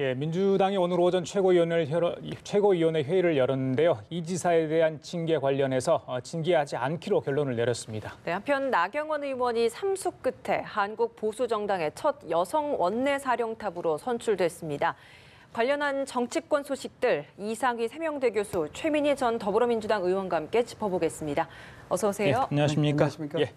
예, 민주당이 오늘 오전 최고위원회 회의를 열었는데요. 이 지사에 대한 징계 관련해서 징계하지 않기로 결론을 내렸습니다. 네, 한편 나경원 의원이 삼수 끝에 한국 보수정당의 첫 여성 원내사령탑으로 선출됐습니다. 관련한 정치권 소식들 이상희 세명대 교수, 최민희 전 더불어민주당 의원과 함께 짚어보겠습니다. 어서 오세요. 예, 안녕하십니까? 안녕하십니까? 예.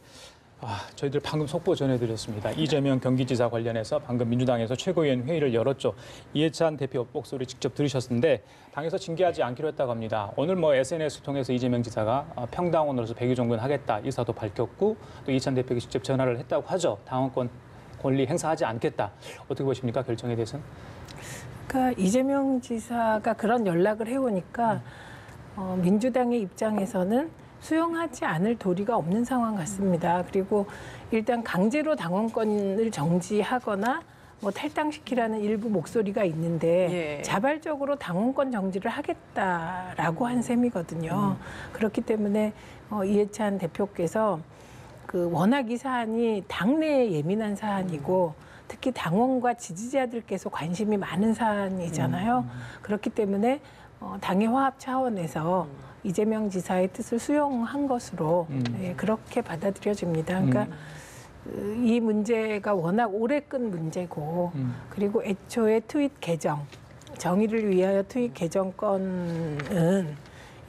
저희들 방금 속보 전해드렸습니다. 이재명 경기지사 관련해서 방금 민주당에서 최고위원 회의를 열었죠. 이해찬 대표 목소리 직접 들으셨는데 당에서 징계하지 않기로 했다고 합니다. 오늘 SNS 통해서 이재명 지사가 평당원으로서 100일 종근하겠다 의사도 밝혔고 또 이해찬 대표에게 직접 전화를 했다고 하죠. 당원권 권리 행사하지 않겠다. 어떻게 보십니까? 결정에 대해서는? 그러니까 이재명 지사가 그런 연락을 해오니까 민주당의 입장에서는 수용하지 않을 도리가 없는 상황 같습니다. 그리고 일단 강제로 당원권을 정지하거나 뭐 탈당시키라는 일부 목소리가 있는데 예. 자발적으로 당원권 정지를 하겠다라고 한 셈이거든요. 그렇기 때문에 이해찬 대표께서 워낙 이 사안이 당내에 예민한 사안이고 특히 당원과 지지자들께서 관심이 많은 사안이잖아요. 그렇기 때문에 당의 화합 차원에서 이재명 지사의 뜻을 수용한 것으로 그렇게 받아들여집니다. 그러니까 이 문제가 워낙 오래 끈 문제고 그리고 애초에 트윗 계정, 정의를 위하여 트윗 계정권은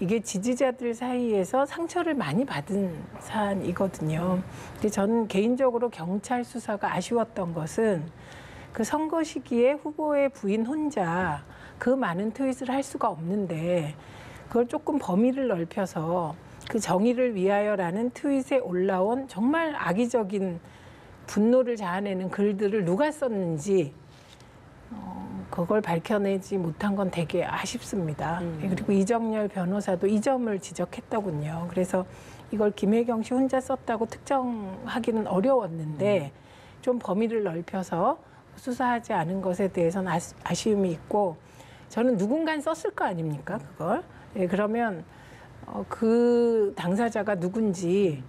이게 지지자들 사이에서 상처를 많이 받은 사안이거든요. 근데 저는 개인적으로 경찰 수사가 아쉬웠던 것은 그 선거 시기에 후보의 부인 혼자 그 많은 트윗을 할 수가 없는데 그걸 조금 범위를 넓혀서 그 정의를 위하여라는 트윗에 올라온 정말 악의적인 분노를 자아내는 글들을 누가 썼는지 그걸 밝혀내지 못한 건 되게 아쉽습니다. 그리고 이정열 변호사도 이 점을 지적했더군요. 그래서 이걸 김혜경 씨 혼자 썼다고 특정하기는 어려웠는데 좀 범위를 넓혀서 수사하지 않은 것에 대해서는 아쉬움이 있고 저는 누군가 썼을 거 아닙니까, 그걸? 예, 그러면 그 당사자가 누군지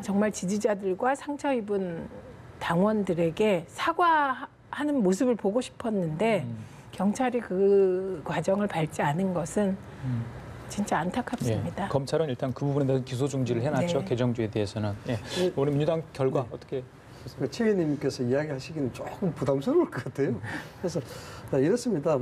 정말 지지자들과 상처 입은 당원들에게 사과하는 모습을 보고 싶었는데 경찰이 그 과정을 밟지 않은 것은 진짜 안타깝습니다. 예, 검찰은 일단 그 부분에 대해서 기소 중지를 해놨죠. 네. 개정주에 대해서는. 예. 우리 민주당 결과 어떻게? 최 의원님께서 이야기하시기는 조금 부담스러울 것 같아요. 그래서 이렇습니다.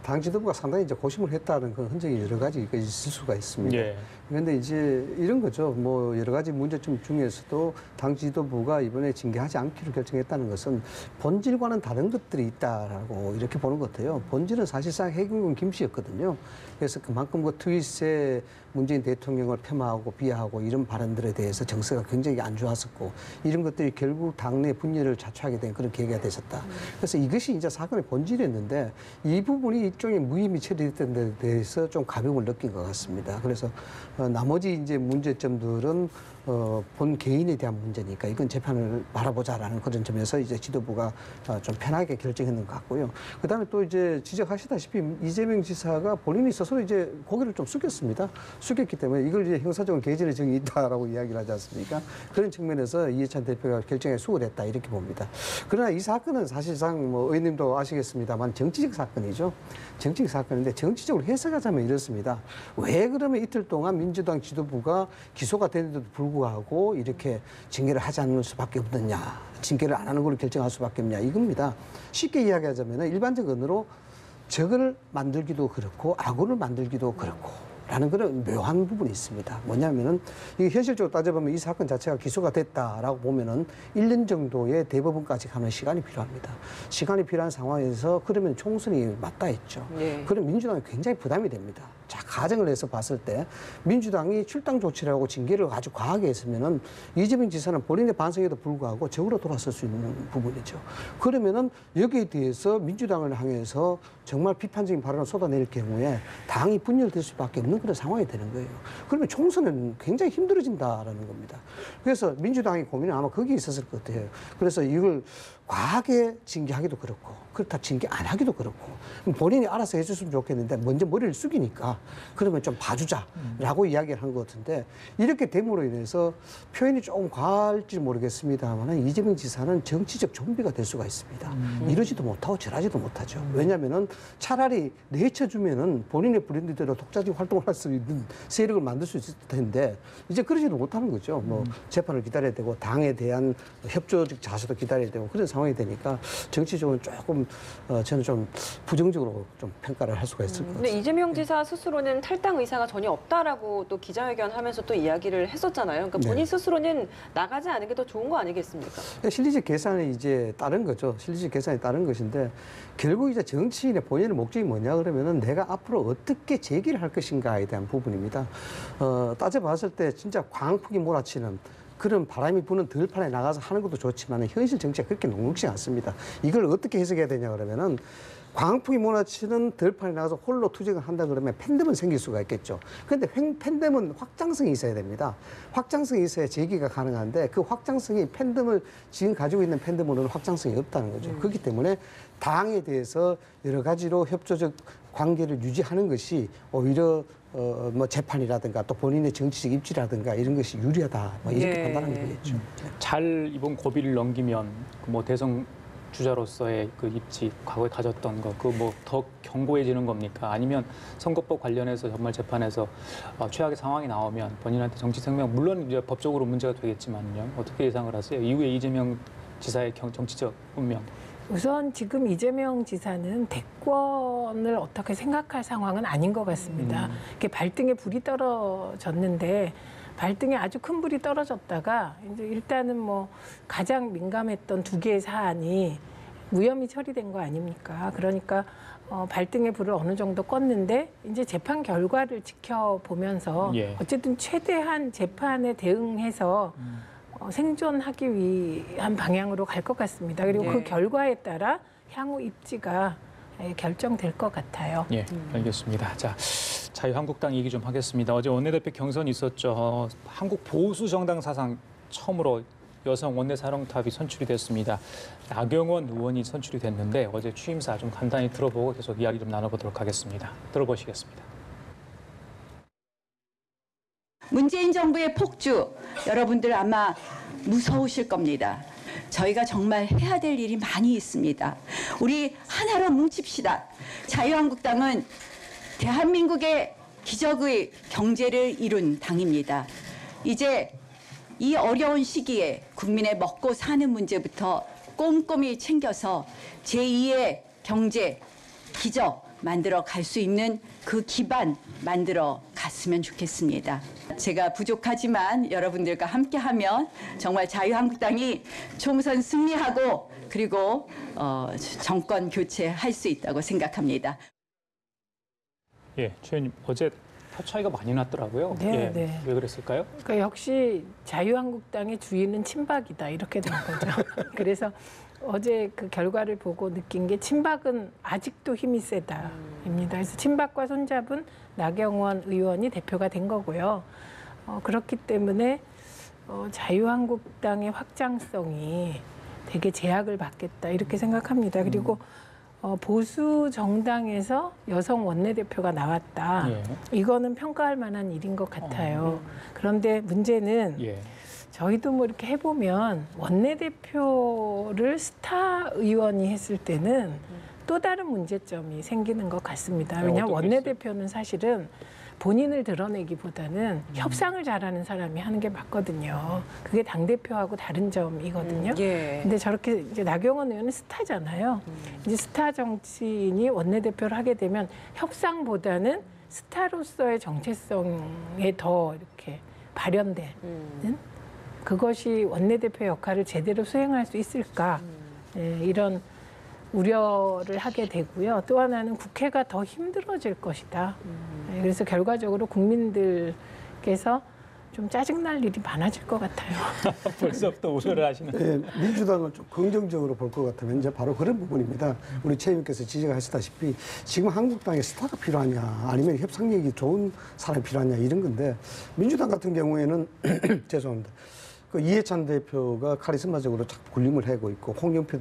당 지도부가 상당히 이제 고심을 했다는 그 흔적이 여러 가지 있을 수가 있습니다. 예. 그런데 이제 이런 거죠. 여러 가지 문제점 중에서도 당 지도부가 이번에 징계하지 않기로 결정했다는 것은 본질과는 다른 것들이 있다라고 이렇게 보는 것 같아요. 본질은 사실상 해경군 김 씨였거든요. 그래서 그만큼 그 트윗에 문재인 대통령을 폄하하고 비하하고 이런 발언들에 대해서 정서가 굉장히 안 좋았었고 이런 것들이 결국 당내 분열을 자초하게 된 그런 계기가 되셨다. 그래서 이것이 이제 사건의 본질이었는데 이 부분이 일종의 무혐의 처리됐던 데 대해서 좀 가벼움을 느낀 것 같습니다. 그래서 나머지 이제 문제점들은 본 개인에 대한 문제니까 이건 재판을 바라보자라는 그런 점에서 이제 지도부가 좀 편하게 결정했는 것 같고요. 그다음에 또 이제 지적하시다시피 이재명 지사가 본인이 스스로 이제 고개를 좀 숙였습니다. 숙였기 때문에 이걸 이제 형사적으로 개진의 정이 있다라고 이야기를 하지 않습니까? 그런 측면에서 이해찬 대표가 결정에 수월했다 이렇게 봅니다. 그러나 이 사건은 사실상 의원님도 아시겠습니다만 정치적 사건이죠. 정치적 사건인데 정치적으로 해석하자면 이렇습니다. 왜 그러면 이틀 동안 민주당 지도부가 기소가 되는데도 불구하고 이렇게 징계를 하지 않을 수밖에 없느냐, 징계를 안 하는 걸로 결정할 수밖에 없냐 이겁니다. 쉽게 이야기하자면 일반적 언어로 적을 만들기도 그렇고 악을 만들기도 그렇고 라는 그런 묘한 부분이 있습니다. 뭐냐면은 이게 현실적으로 따져보면 이 사건 자체가 기소가 됐다라고 보면은 1년 정도의 대법원까지 가는 시간이 필요합니다. 시간이 필요한 상황에서 그러면 총선이 맞다 했죠. 네. 그럼 민주당이 굉장히 부담이 됩니다. 자, 가정을 해서 봤을 때 민주당이 출당 조치를 하고 징계를 아주 과하게 했으면은 이재명 지사는 본인의 반성에도 불구하고 적으로 돌아설 수 있는 부분이죠. 그러면은 여기에 대해서 민주당을 향해서 정말 비판적인 발언을 쏟아낼 경우에 당이 분열될 수밖에 없는 그런 상황이 되는 거예요. 그러면 총선은 굉장히 힘들어진다라는 겁니다. 그래서 민주당의 고민은 아마 거기에 있었을 것 같아요. 그래서 이걸 과하게 징계하기도 그렇고 그렇다 징계 안 하기도 그렇고 본인이 알아서 해줬으면 좋겠는데 먼저 머리를 숙이니까 그러면 좀 봐주자라고 이야기를 한 것 같은데 이렇게 됨으로 인해서 표현이 조금 과할지 모르겠습니다만 이재명 지사는 정치적 좀비가 될 수가 있습니다. 이러지도 못하고 저러지도 못하죠. 왜냐하면은 차라리 내쳐주면은 본인의 브랜드대로 독자적 활동을 할 수 있는 세력을 만들 수 있을 텐데 이제 그러지도 못하는 거죠. 뭐 재판을 기다려야 되고 당에 대한 협조적 자세도 기다려야 되고 그런 상황이 되니까 정치적으로 조금 저는 좀 부정적으로 좀 평가를 할 수가 있을 것 같습니다. 근데 이재명 지사 스스로는 탈당 의사가 전혀 없다라고 또 기자회견하면서 또 이야기를 했었잖아요. 그러니까 본인 스스로는 나가지 않은 게 더 좋은 거 아니겠습니까? 실리적 계산이 이제 다른 거죠. 실리적 계산이 다른 것인데 결국 이제 정치인의 본인의 목적이 뭐냐 그러면은 내가 앞으로 어떻게 재기를 할 것인가에 대한 부분입니다. 따져봤을 때 진짜 광풍이 몰아치는 그런 바람이 부는 들판에 나가서 하는 것도 좋지만 현실 정치가 그렇게 녹록지 않습니다. 이걸 어떻게 해석해야 되냐 그러면은 광풍이 몰아치는 들판에 나가서 홀로 투쟁을 한다 그러면 팬덤은 생길 수가 있겠죠. 그런데 팬덤은 확장성이 있어야 됩니다. 확장성이 있어야 재기가 가능한데 그 확장성이 팬덤을 지금 가지고 있는 팬덤으로는 확장성이 없다는 거죠. 그렇기 때문에 당에 대해서 여러 가지로 협조적 관계를 유지하는 것이 오히려 뭐 재판이라든가 또 본인의 정치적 입지라든가 이런 것이 유리하다 뭐 이렇게 판단하는 거겠죠. 잘 이번 고비를 넘기면 뭐 대선 주자로서의 그 입지 과거에 가졌던 거 그 뭐 더 견고해지는 겁니까? 아니면 선거법 관련해서 정말 재판에서 최악의 상황이 나오면 본인한테 정치 생명 물론 이제 법적으로 문제가 되겠지만요. 어떻게 예상을 하세요? 이후에 이재명 지사의 정치적 운명. 우선 지금 이재명 지사는 대권을 어떻게 생각할 상황은 아닌 것 같습니다. 이렇게 발등에 불이 떨어졌는데 발등에 아주 큰 불이 떨어졌다가 이제 일단은 뭐 가장 민감했던 두 개의 사안이 무혐의 처리된 거 아닙니까? 그러니까 발등에 불을 어느 정도 껐는데 이제 재판 결과를 지켜보면서 어쨌든 최대한 재판에 대응해서 생존하기 위한 방향으로 갈 것 같습니다. 그리고 그 결과에 따라 향후 입지가 결정될 것 같아요. 예, 알겠습니다. 자, 자유한국당 얘기 좀 하겠습니다. 어제 원내대표 경선이 있었죠. 한국 보수 정당 사상 처음으로 여성 원내사령탑이 선출이 됐습니다. 나경원 의원이 선출이 됐는데 어제 취임사 좀 간단히 들어보고 계속 이야기 좀 나눠보도록 하겠습니다. 들어보시겠습니다. 문재인 정부의 폭주, 여러분들 아마 무서우실 겁니다. 저희가 정말 해야 될 일이 많이 있습니다. 우리 하나로 뭉칩시다. 자유한국당은 대한민국의 기적의 경제를 이룬 당입니다. 이제 이 어려운 시기에 국민의 먹고 사는 문제부터 꼼꼼히 챙겨서 제2의 경제 기적 만들어 갈 수 있는 그 기반 만들어 갔으면 좋겠습니다. 제가 부족하지만 여러분들과 함께하면 정말 자유한국당이 총선 승리하고 그리고 정권 교체할 수 있다고 생각합니다. 예, 최 의원님 어제 표 차이가 많이 났더라고요. 네, 예, 왜 그랬을까요? 그러니까 역시 자유한국당의 주인은 친박이다 이렇게 된 거죠. 그래서 어제 그 결과를 보고 느낀 게 친박은 아직도 힘이 세다입니다. 그래서 친박과 손잡은 나경원 의원이 대표가 된 거고요. 그렇기 때문에 자유한국당의 확장성이 되게 제약을 받겠다 이렇게 생각합니다. 그리고 보수 정당에서 여성 원내대표가 나왔다. 이거는 평가할 만한 일인 것 같아요. 그런데 문제는 저희도 뭐 이렇게 해보면 원내대표를 스타 의원이 했을 때는 또 다른 문제점이 생기는 것 같습니다. 왜냐하면 원내대표는 사실은 본인을 드러내기보다는 협상을 잘하는 사람이 하는 게 맞거든요. 그게 당대표하고 다른 점이거든요. 근데 저렇게 이제 나경원 의원은 스타잖아요. 이제 스타 정치인이 원내대표를 하게 되면 협상보다는 스타로서의 정체성에 더 이렇게 발현되는 그것이 원내대표 역할을 제대로 수행할 수 있을까 이런 우려를 하게 되고요. 또 하나는 국회가 더 힘들어질 것이다. 그래서 결과적으로 국민들께서 좀 짜증날 일이 많아질 것 같아요. 벌써부터 우려를 하시는. 네, 민주당을 좀 긍정적으로 볼 것 같으면 이제 바로 그런 부분입니다. 우리 최 의원께서 지적하셨다시피 지금 한국당에 스타가 필요하냐 아니면 협상력이 좋은 사람이 필요하냐 이런 건데 민주당 같은 경우에는 죄송합니다. 그 이해찬 대표가 카리스마적으로 자꾸 군림을 하고 있고 홍영태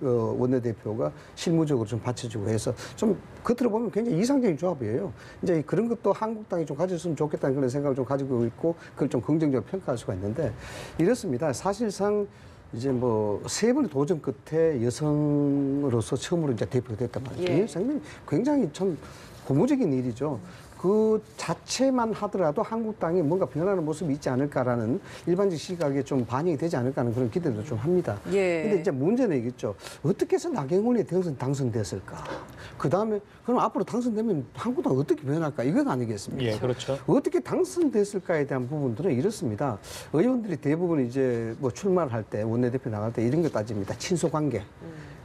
원내대표가 실무적으로 좀 받쳐주고 해서 좀 겉으로 보면 굉장히 이상적인 조합이에요. 이제 그런 것도 한국당이 좀 가졌으면 좋겠다는 그런 생각을 좀 가지고 있고 그걸 좀 긍정적으로 평가할 수가 있는데 이렇습니다. 사실상 이제 뭐 세 번의 도전 끝에 여성으로서 처음으로 이제 대표가 됐단 말이에요. 예. 이 상당히 굉장히 참 고무적인 일이죠. 그 자체만 하더라도 한국당이 뭔가 변하는 모습이 있지 않을까라는 일반적 시각에 좀 반영이 되지 않을까 하는 그런 기대도 좀 합니다. 예. 근데 이제 문제는 이겠죠. 어떻게 해서 나경원이 당선됐을까? 그 다음에 그럼 앞으로 당선되면 한국당 어떻게 변할까? 이건 아니겠습니까? 예, 그렇죠. 어떻게 당선됐을까에 대한 부분들은 이렇습니다. 의원들이 대부분 이제 뭐 출마를 할 때 원내대표 나갈 때 이런 거 따집니다. 친소관계,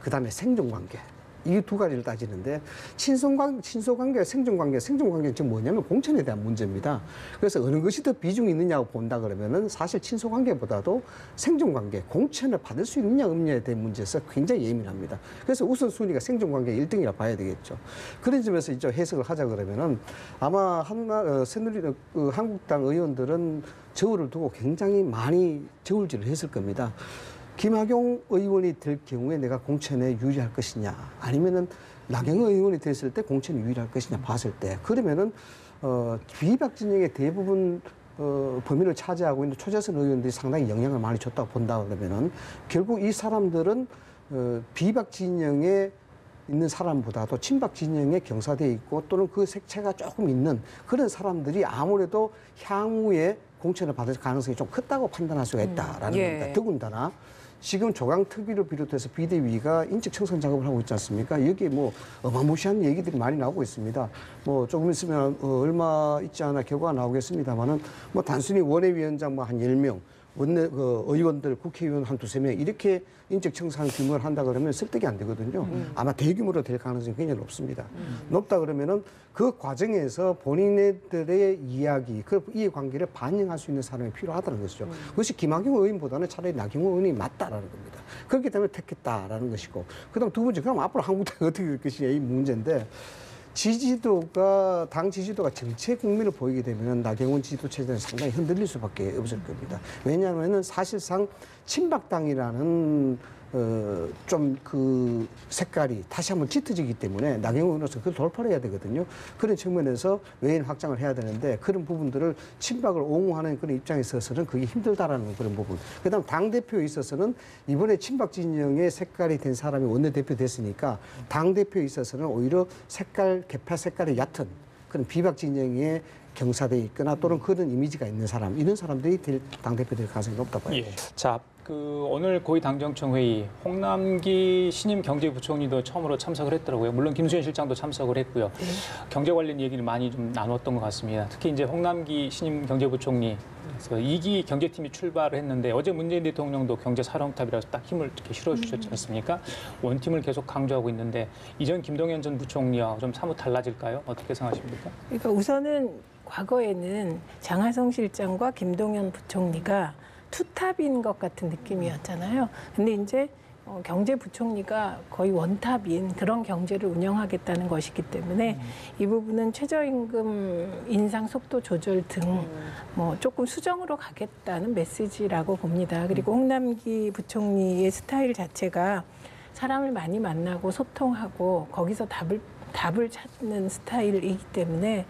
그 다음에 생존관계. 이 두 가지를 따지는데 친소관계, 생존관계는 지금 뭐냐면 공천에 대한 문제입니다. 그래서 어느 것이 더 비중이 있느냐고 본다 그러면은 사실 친소관계보다도 생존관계, 공천을 받을 수 있느냐 없느냐에 대한 문제에서 굉장히 예민합니다. 그래서 우선순위가 생존관계 1등이라 봐야 되겠죠. 그런 점에서 이제 해석을 하자 그러면은 아마 새누리당 한국당 의원들은 저울을 두고 굉장히 많이 저울질을 했을 겁니다. 김학용 의원이 될 경우에 내가 공천에 유리할 것이냐 아니면은 나경원 의원이 됐을 때 공천에 유리할 것이냐 봤을 때 그러면은 비박 진영의 대부분 범위를 차지하고 있는 초재선 의원들이 상당히 영향을 많이 줬다고 본다 그러면은 결국 이 사람들은 비박 진영에 있는 사람보다도 친박 진영에 경사돼 있고 또는 그 색채가 조금 있는 그런 사람들이 아무래도 향후에 공천을 받을 가능성이 좀 크다고 판단할 수가 있다라는 예. 겁니다. 더군다나 지금 조강특위를 비롯해서 비대위가 인적 청산 작업을 하고 있지 않습니까? 여기에 뭐 어마무시한 얘기들이 많이 나오고 있습니다. 뭐 조금 있으면 얼마 있지 않아 결과가 나오겠습니다만은 뭐 단순히 원외위원장 뭐 한 10명, 의원들, 국회의원 한 두세 명 이렇게 인적 청산 규모를 한다 그러면 설득이 안 되거든요. 아마 대규모로 될 가능성이 굉장히 높습니다. 높다 그러면은 그 과정에서 본인들의 이야기, 그 이해관계를 반영할 수 있는 사람이 필요하다는 것이죠. 그것이 김학용 의원보다는 차라리 나경원 의원이 맞다라는 겁니다. 그렇기 때문에 택했다라는 것이고. 그다음 두 번째, 그럼 앞으로 한국당이 어떻게 될 것이냐 이 문제인데 당 지지도가 전체 국민을 보이게 되면 나경원 지지도 체제는 상당히 흔들릴 수밖에 없을 겁니다. 왜냐하면은 사실상 친박당이라는 좀 그 색깔이 다시 한번 짙어지기 때문에 나경원 의원으로서 그걸 돌파를 해야 되거든요. 그런 측면에서 외인 확장을 해야 되는데 그런 부분들을 친박을 옹호하는 그런 입장에 있어서는 그게 힘들다라는 그런 부분. 그다음 당대표에 있어서는 이번에 친박 진영의 색깔이 된 사람이 원내대표 됐으니까 당대표에 있어서는 오히려 개파 색깔이 얕은 그런 비박 진영의 경사돼 있거나 또는 그런 이미지가 있는 사람, 이런 사람들이 당대표 될 가능성이 높다고 봐요. 예. 자, 오늘 고위당정청 회의 홍남기 신임 경제부총리도 처음으로 참석을 했더라고요. 물론 김수현 실장도 참석을 했고요. 경제 관련 얘기를 많이 좀 나눴던 것 같습니다. 특히 이제 홍남기 신임 경제부총리 2기 경제팀이 출발을 했는데 어제 문재인 대통령도 경제사령탑이라서 딱 힘을 이렇게 실어주셨지 않습니까? 원팀을 계속 강조하고 있는데 이전 김동연 전 부총리와 좀 사뭇 달라질까요? 어떻게 생각하십니까? 그러니까 우선은 과거에는 장하성 실장과 김동연 부총리가 투탑인 것 같은 느낌이었잖아요. 근데 이제 경제부총리가 거의 원탑인 그런 경제를 운영하겠다는 것이기 때문에 이 부분은 최저임금 인상 속도 조절 등 뭐 조금 수정으로 가겠다는 메시지라고 봅니다. 그리고 홍남기 부총리의 스타일 자체가 사람을 많이 만나고 소통하고 거기서 답을 찾는 스타일이기 때문에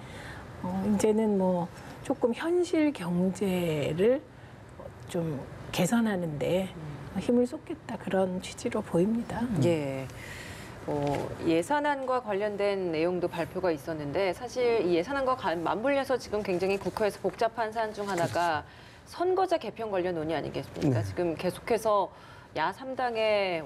이제는 뭐 조금 현실 경제를 좀 개선하는데 힘을 쏟겠다 그런 취지로 보입니다. 예. 예산안과 관련된 내용도 발표가 있었는데 사실 이 예산안과 맞물려서 지금 굉장히 국회에서 복잡한 사안 중 하나가 선거제 개편 관련 논의 아니겠습니까? 지금 계속해서 야3당의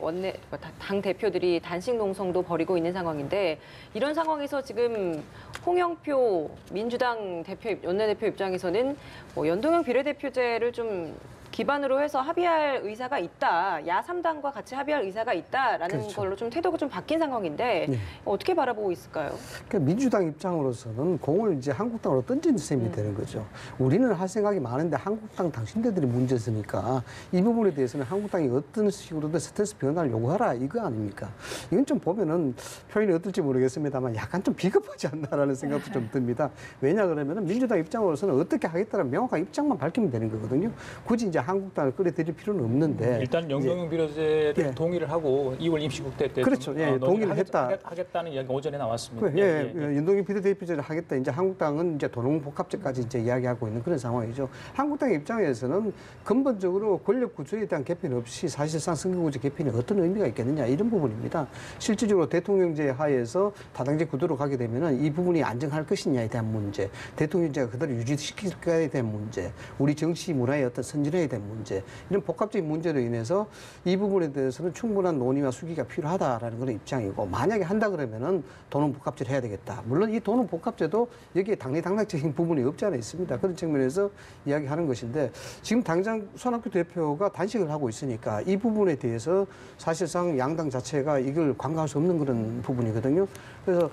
당 대표들이 단식 농성도 벌이고 있는 상황인데 이런 상황에서 지금 홍영표 민주당 원내대표 입장에서는 연동형 비례대표제를 좀 기반으로 해서 합의할 의사가 있다. 야3당과 같이 합의할 의사가 있다라는 그렇죠. 걸로 좀 태도가 좀 바뀐 상황인데 네. 어떻게 바라보고 있을까요? 그러니까 민주당 입장으로서는 공을 이제 한국당으로 던지는 셈이 되는 거죠. 우리는 할 생각이 많은데 한국당 당신네들이 문제였으니까 이 부분에 대해서는 한국당이 어떤 식으로든 스탠스 변화를 요구하라 이거 아닙니까? 이건 좀 보면은 표현이 어떨지 모르겠습니다만 약간 좀 비겁하지 않나라는 생각도 좀 듭니다. 왜냐 그러면은 민주당 입장으로서는 어떻게 하겠다는 명확한 입장만 밝히면 되는 거거든요. 굳이 이제 한국당을 끌어들일 필요는 없는데 일단 연동형 비례제를 예. 동의를 하고 2월 임시국회 때 그렇죠. 좀, 예, 동의를 했다. 하겠다는 이야기 오전에 나왔습니다. 예, 연동형 비례대표제를 하겠다. 이제 한국당은 이제 도농복합제까지 이제 이야기하고 있는 그런 상황이죠. 한국당 입장에서는 근본적으로 권력 구조에 대한 개편 없이 사실상 선거구제 개편이 어떤 의미가 있겠느냐 이런 부분입니다. 실질적으로 대통령제 하에서 다당제 구도로 가게 되면은 이 부분이 안정할 것이냐에 대한 문제, 대통령제가 그대로 유지시킬까에 대한 문제, 우리 정치 문화의 어떤 선진화에 대한 문제, 이런 복합적인 문제로 인해서 이 부분에 대해서는 충분한 논의와 수기가 필요하다라는 그런 입장이고, 만약에 한다 그러면은 도농복합제를 해야 되겠다. 물론 이 도농복합제도 여기에 당리당략적인 부분이 없지 않아 있습니다. 그런 측면에서 이야기하는 것인데, 지금 당장 손학규 대표가 단식을 하고 있으니까 이 부분에 대해서 사실상 양당 자체가 이걸 관가할 수 없는 그런 부분이거든요. 그래서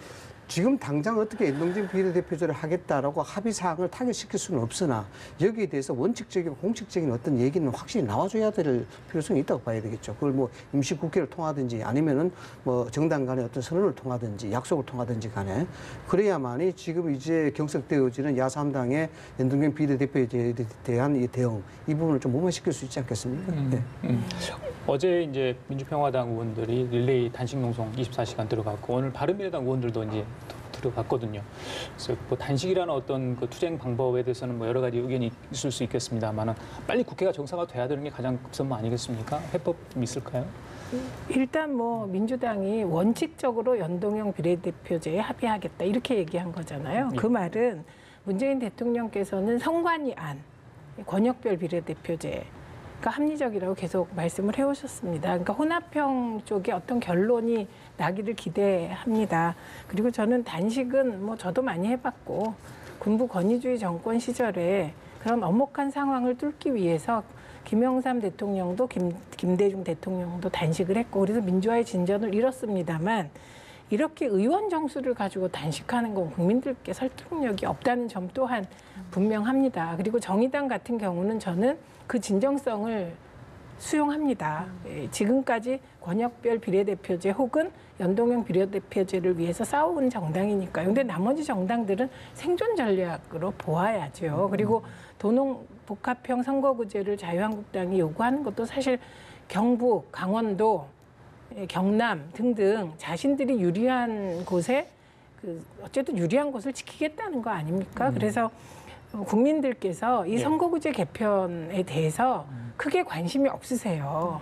지금 당장 어떻게 연동형 비례대표제를 하겠다라고 합의 사항을 타결시킬 수는 없으나, 여기에 대해서 원칙적이고 공식적인 어떤 얘기는 확실히 나와줘야 될 필요성이 있다고 봐야 되겠죠. 그걸 뭐 임시국회를 통하든지 아니면은 뭐 정당 간의 어떤 선언을 통하든지 약속을 통하든지 간에, 그래야만이 지금 이제 경색되어지는 야3당의 연동형 비례대표제에 대한 이 대응, 이 부분을 좀 무마시킬 수 있지 않겠습니까? 네. 어제 이제 민주평화당 의원들이 릴레이 단식 농성 24시간 들어갔고, 오늘 바른미래당 의원들도 이제 들어갔거든요. 그래서 뭐 단식이라는 어떤 그 투쟁 방법에 대해서는 뭐 여러 가지 의견이 있을 수 있겠습니다만은, 빨리 국회가 정상화돼야 되는 게 가장 급선무 아니겠습니까? 해법 좀 있을까요? 일단 뭐 민주당이 원칙적으로 연동형 비례대표제에 합의하겠다 이렇게 얘기한 거잖아요. 그 말은 문재인 대통령께서는 선관위 안, 권역별 비례대표제 합리적이라고 계속 말씀을 해오셨습니다. 그러니까 혼합형 쪽에 어떤 결론이 나기를 기대합니다. 그리고 저는 단식은 뭐 저도 많이 해봤고, 군부 권위주의 정권 시절에 그런 엄혹한 상황을 뚫기 위해서 김영삼 대통령도 김대중 대통령도 단식을 했고, 그래서 민주화의 진전을 이뤘습니다만, 이렇게 의원 정수를 가지고 단식하는 건 국민들께 설득력이 없다는 점 또한 분명합니다. 그리고 정의당 같은 경우는 저는 그 진정성을 수용합니다. 지금까지 권역별 비례대표제 혹은 연동형 비례대표제를 위해서 싸워온 정당이니까요. 근데 나머지 정당들은 생존 전략으로 보아야죠. 그리고 도농복합형 선거구제를 자유한국당이 요구하는 것도 사실 경북, 강원도, 경남 등등 자신들이 유리한 곳에 어쨌든 유리한 곳을 지키겠다는 거 아닙니까? 그래서 국민들께서 이 선거구제 개편에 대해서 크게 관심이 없으세요.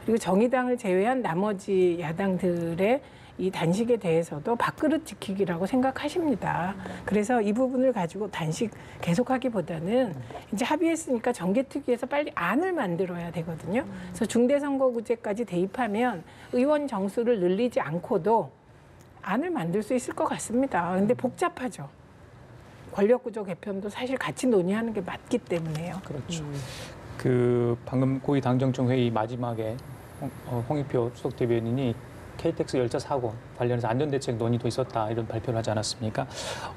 그리고 정의당을 제외한 나머지 야당들의 이 단식에 대해서도 밥그릇 지키기라고 생각하십니다. 그래서 이 부분을 가지고 단식 계속하기보다는 이제 합의했으니까 정개특위에서 빨리 안을 만들어야 되거든요. 그래서 중대선거구제까지 대입하면 의원 정수를 늘리지 않고도 안을 만들 수 있을 것 같습니다. 근데 복잡하죠. 권력구조 개편도 사실 같이 논의하는 게 맞기 때문에요. 그렇죠. 그 방금 고위 당정청 회의 마지막에 홍익표 수석 대변인이 KTX 열차 사고 관련해서 안전대책 논의도 있었다 이런 발표를 하지 않았습니까?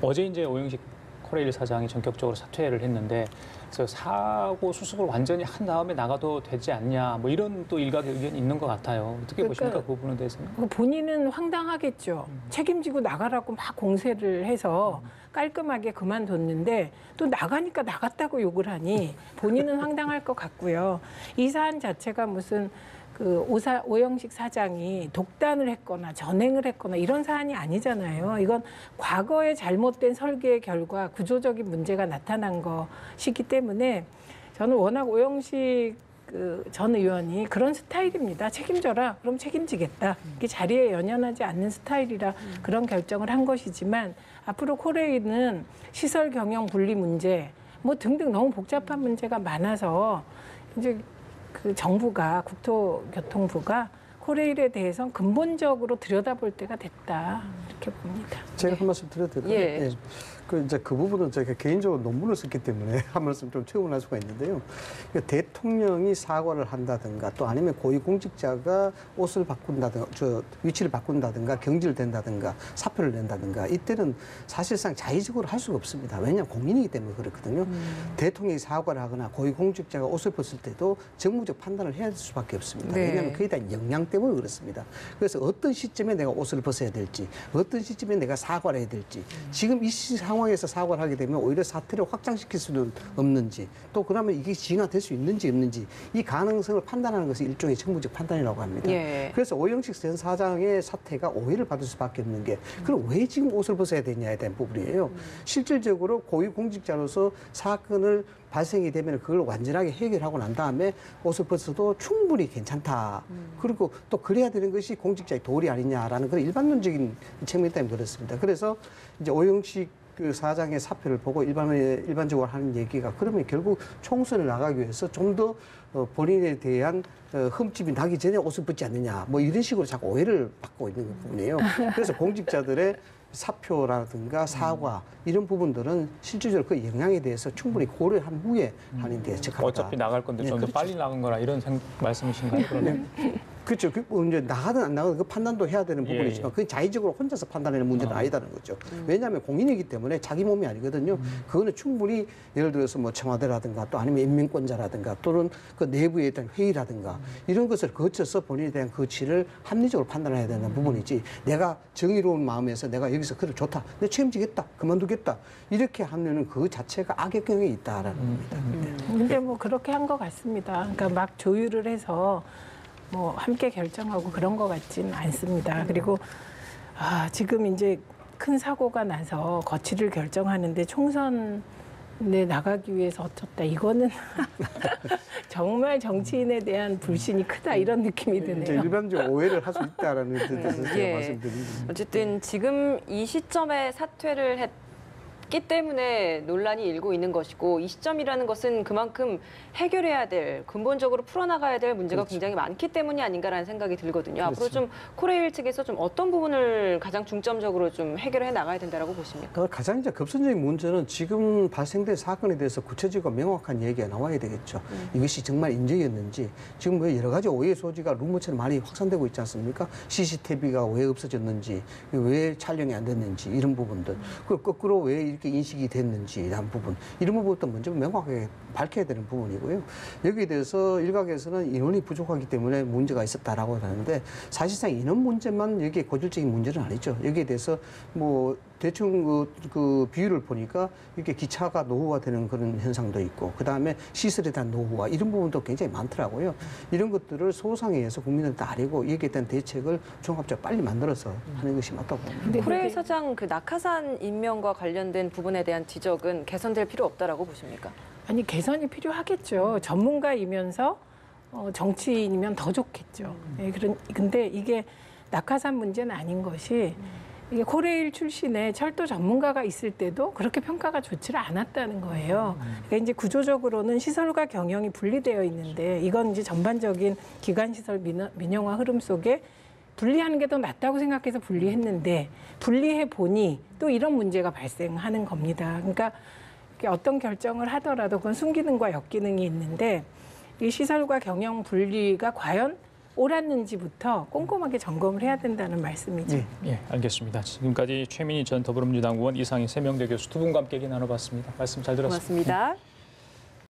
어제 이제 오영식 코레일 사장이 전격적으로 사퇴를 했는데, 그래서 사고 수습을 완전히 한 다음에 나가도 되지 않냐, 뭐 이런 또 일각의 의견이 있는 것 같아요. 어떻게 보십니까, 그 부분에 대해서는? 본인은 황당하겠죠. 책임지고 나가라고 막 공세를 해서 깔끔하게 그만뒀는데 또 나가니까 나갔다고 욕을 하니 본인은 황당할 것 같고요. 이 사안 자체가 무슨 오영식 사장이 독단을 했거나 전횡을 했거나 이런 사안이 아니잖아요. 이건 과거의 잘못된 설계의 결과 구조적인 문제가 나타난 것이기 때문에 저는 워낙 오영식 전 의원이 그런 스타일입니다. 책임져라. 그럼 책임지겠다. 이게 자리에 연연하지 않는 스타일이라 그런 결정을 한 것이지만, 앞으로 코레일은 시설 경영 분리 문제 뭐 등등 너무 복잡한 문제가 많아서 이제 그 정부가, 국토교통부가 코레일에 대해서 근본적으로 들여다볼 때가 됐다, 이렇게 봅니다. 제가 한 말씀 드려도 될까요? 예. 그 부분은 제가 개인적으로 논문을 썼기 때문에 한 말씀 좀 채워낼 수가 있는데요. 대통령이 사과를 한다든가, 또 아니면 고위공직자가 옷을 바꾼다든가, 위치를 바꾼다든가, 경질된다든가, 사표를 낸다든가, 이때는 사실상 자의적으로 할 수가 없습니다. 왜냐하면 공인이기 때문에 그렇거든요. 대통령이 사과를 하거나 고위공직자가 옷을 벗을 때도 정무적 판단을 해야 될 수밖에 없습니다. 네. 왜냐하면 그에 대한 영향 때문에 그렇습니다. 그래서 어떤 시점에 내가 옷을 벗어야 될지, 어떤 시점에 내가 사과를 해야 될지, 지금 이 상황에서 사과를 하게 되면 오히려 사태를 확장시킬 수는 없는지, 또 그러면 이게 진화될 수 있는지 없는지 이 가능성을 판단하는 것이 일종의 정무적 판단이라고 합니다. 예. 그래서 오영식 전 사장의 사태가 오해를 받을 수밖에 없는 게 그럼 왜 지금 옷을 벗어야 되냐에 대한 부분이에요. 실질적으로 고위공직자로서 사건을 발생이 되면 그걸 완전하게 해결하고 난 다음에 옷을 벗어도 충분히 괜찮다. 그리고 또 그래야 되는 것이 공직자의 도리 아니냐라는 그런 일반론적인 측면 때문에 그렇습니다. 그래서 이제 오영식 그 사장의 사표를 보고 일반적으로 하는 얘기가 그러면 결국 총선을 나가기 위해서 좀 더 본인에 대한 흠집이 나기 전에 옷을 벗지 않느냐 뭐 이런 식으로 자꾸 오해를 받고 있는 부분이에요. 그래서 공직자들의 사표라든가 사과 이런 부분들은 실질적으로 그 영향에 대해서 충분히 고려한 후에 하는 게 적합하다. 어차피 나갈 건데 좀 더 그렇죠. 빨리 나간 거라 이런 말씀이신가요? 그러면? 그렇죠. 이제 나가든 안 나가든 그 판단도 해야 되는 부분이지만 그게 자의적으로 혼자서 판단하는 문제는 아니다는 거죠. 왜냐하면 공인이기 때문에 자기 몸이 아니거든요. 그거는 충분히 예를 들어서 뭐 청와대라든가 또 아니면 인민권자라든가 또는 그 내부에 대한 회의라든가 이런 것을 거쳐서 본인에 대한 가치를 합리적으로 판단해야 되는 부분이지 내가 정의로운 마음에서 내가 여기서 그래 좋다. 내가 책임지겠다. 그만두겠다. 이렇게 하면은 그 자체가 악영향이 있다라는 겁니다. 근데 뭐 그렇게 한 것 같습니다. 그러니까 막 조율을 해서 뭐 함께 결정하고 그런 것 같지는 않습니다. 그리고 지금 이제 큰 사고가 나서 거취를 결정하는데 총선에 나가기 위해서 어쩌다 이거는 정말 정치인에 대한 불신이 크다 이런 느낌이 이제 드네요. 일반적으로 오해를 할 수 있다라는 뜻에서 제가 예. 말씀드립니다. 어쨌든 지금 이 시점에 사퇴를 했기 때문에 논란이 일고 있는 것이고 이 시점이라는 것은 그만큼 해결해야 될 근본적으로 풀어나가야 될 문제가 그렇죠. 굉장히 많기 때문이 아닌가라는 생각이 들거든요. 그렇죠. 앞으로 좀 코레일 측에서 좀 어떤 부분을 가장 중점적으로 좀 해결해 나가야 된다라고 보십니까? 가장 이제 급선적인 문제는 지금 발생된 사건에 대해서 구체적이고 명확한 얘기가 나와야 되겠죠. 이것이 정말 인재였는지 지금 뭐 여러 가지 오해 소지가 루머처럼 많이 확산되고 있지 않습니까? CCTV가 왜 없어졌는지, 왜 촬영이 안 됐는지 이런 부분들, 그리고 거꾸로 왜 이렇게 인식이 됐는지 이런 부분, 이런 부분부터 먼저 명확하게 밝혀야 되는 부분이고요. 여기에 대해서 일각에서는 인원이 부족하기 때문에 문제가 있었다라고 하는데 사실상 인원 문제만 여기에 고질적인 문제는 아니죠. 여기에 대해서 뭐 대충 그 비율을 보니까 이렇게 기차가 노후화되는 그런 현상도 있고 그 다음에 시설에 대한 노후화 이런 부분도 굉장히 많더라고요. 이런 것들을 소상회에서 국민들한테 알리고 여기에 대한 대책을 종합적으로 빨리 만들어서 하는 것이 맞다고 봅니다. 코레일 사장 그 낙하산 임명과 관련된 부분에 대한 지적은 개선될 필요 없다라고 보십니까? 아니 개선이 필요하겠죠. 전문가이면서 정치인이면 더 좋겠죠. 예, 근데 이게 낙하산 문제는 아닌 것이 이게 코레일 출신의 철도 전문가가 있을 때도 그렇게 평가가 좋지를 않았다는 거예요. 그러니까 이제 구조적으로는 시설과 경영이 분리되어 있는데 이건 이제 전반적인 기관 시설 민영화 흐름 속에 분리하는 게 더 낫다고 생각해서 분리했는데 분리해 보니 또 이런 문제가 발생하는 겁니다. 그러니까 어떤 결정을 하더라도 그건 순기능과 역기능이 있는데 이 시설과 경영 분리가 과연 옳았는지부터 꼼꼼하게 점검을 해야 된다는 말씀이죠. 예, 알겠습니다. 지금까지 최민희 전 더불어민주당 의원, 이상희 세명대 교수 두 분과 함께 얘기 나눠봤습니다. 말씀 잘 들었습니다. 고맙습니다.